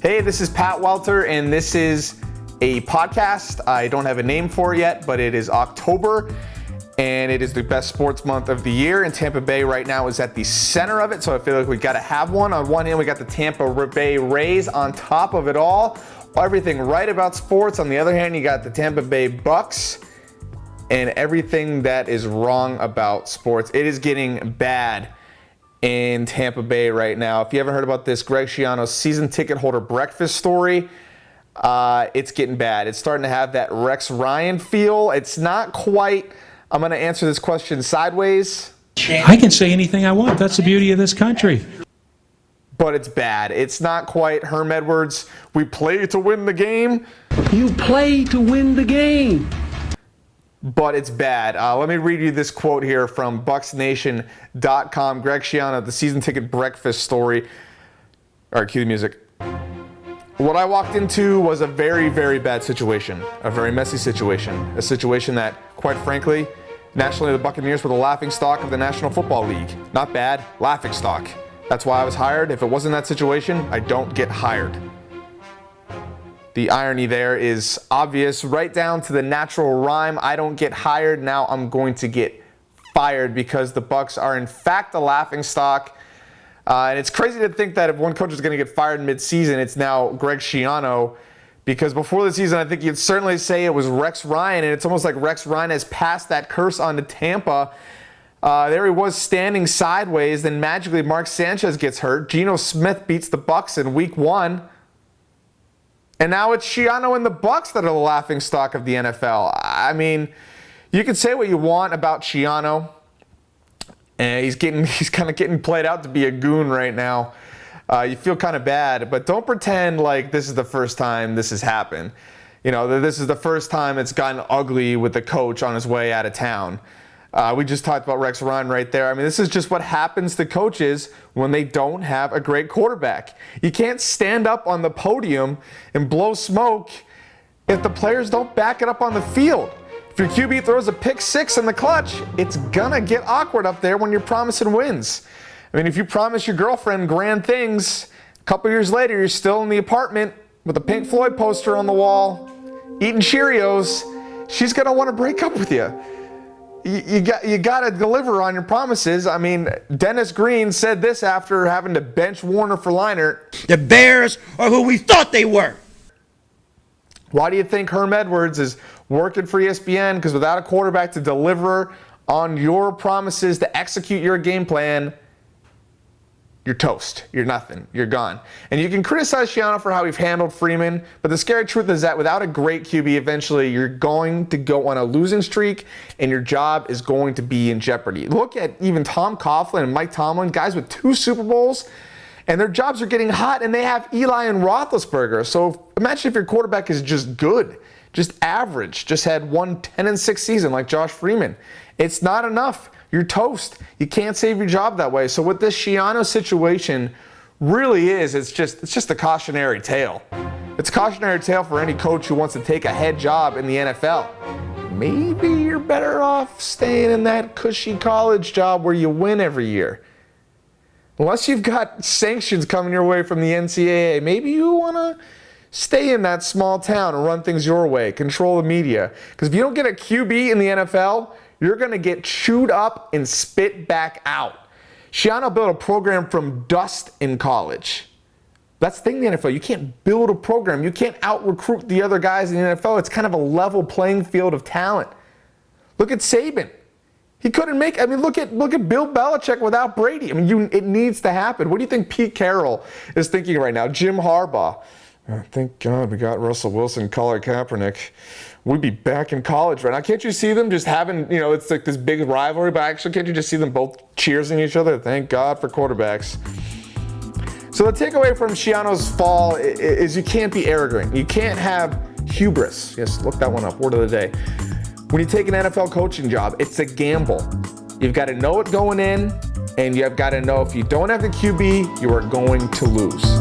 Hey, this is Pat Welter, and this is a podcast. I don't have a name for it yet, but it is October, and it is the best sports month of the year, and Tampa Bay right now is at the center of it, so I feel like we got to have one. On one hand, we got the Tampa Bay Rays on top of it all, everything right about sports. On the other hand, you got the Tampa Bay Bucks and everything that is wrong about sports. It is getting bad in Tampa Bay right now. If you haven't heard about this Greg Schiano season ticket holder breakfast story, it's getting bad. It's starting to have that Rex Ryan feel. It's not quite, I'm going to answer this question sideways. I can say anything I want. That's the beauty of this country. But it's bad. It's not quite Herm Edwards, we play to win the game. You play to win the game. But it's bad. Let me read you this quote here from BucksNation.com. Greg Schiano, the season ticket breakfast story. All right, cue the music. What I walked into was a very, very bad situation. A very messy situation. A situation that, quite frankly, nationally the Buccaneers were the laughingstock of the National Football League. Not bad, laughingstock. That's why I was hired. If it wasn't that situation, I don't get hired. The irony there is obvious, right down to the natural rhyme. I don't get hired, now I'm going to get fired because the Bucs are in fact a laughingstock. And it's crazy to think that if one coach is going to get fired mid-season, it's now Greg Schiano. Because before the season, I think you'd certainly say it was Rex Ryan, and it's almost like Rex Ryan has passed that curse on to Tampa. There he was standing sideways, then magically Mark Sanchez gets hurt. Geno Smith beats the Bucs in week 1. And now it's Schiano and the Bucs that are the laughingstock of the NFL. I mean, you can say what you want about Schiano. And he's kind of getting played out to be a goon right now. You feel kind of bad, but don't pretend like this is the first time this has happened. You know, this is the first time it's gotten ugly with the coach on his way out of town. We just talked about Rex Ryan right there. I mean, this is just what happens to coaches when they don't have a great quarterback. You can't stand up on the podium and blow smoke if the players don't back it up on the field. If your QB throws a pick six in the clutch, it's gonna get awkward up there when you're promising wins. I mean, if you promise your girlfriend grand things, a couple years later you're still in the apartment with a Pink Floyd poster on the wall, eating Cheerios, she's gonna want to break up with you. You got to deliver on your promises. I mean, Dennis Green said this after having to bench Warner for Leinart. The Bears are who we thought they were. Why do you think Herm Edwards is working for ESPN? Because without a quarterback to deliver on your promises, to execute your game plan, you're toast. You're nothing. You're gone. And you can criticize Schiano for how he's handled Freeman, but the scary truth is that without a great QB, eventually you're going to go on a losing streak and your job is going to be in jeopardy. Look at even Tom Coughlin and Mike Tomlin, guys with 2 Super Bowls, and their jobs are getting hot, and they have Eli and Roethlisberger. So imagine if your quarterback is just good, just average, just had 10-6 season like Josh Freeman. It's not enough. You're toast. You can't save your job that way. So what this Schiano situation really is, it's just a cautionary tale. It's a cautionary tale for any coach who wants to take a head job in the NFL. Maybe you're better off staying in that cushy college job where you win every year. Unless you've got sanctions coming your way from the NCAA, maybe you want to stay in that small town and run things your way, control the media. Because if you don't get a QB in the NFL, you're going to get chewed up and spit back out. Schiano built a program from dust in college. That's the thing in the NFL. You can't build a program. You can't out-recruit the other guys in the NFL. It's kind of a level playing field of talent. Look at Saban. He couldn't make, look at Bill Belichick without Brady. It needs to happen. What do you think Pete Carroll is thinking right now? Jim Harbaugh. Oh, thank God we got Russell Wilson, Colin Kaepernick. We'd be back in college right now. Can't you see them just having, it's like this big rivalry, but actually can't you just see them both cheersing each other? Thank God for quarterbacks. So the takeaway from Schiano's fall is you can't be arrogant. You can't have hubris. Yes, look that one up, word of the day. When you take an NFL coaching job, it's a gamble. You've got to know it going in, and you've got to know if you don't have the QB, you are going to lose.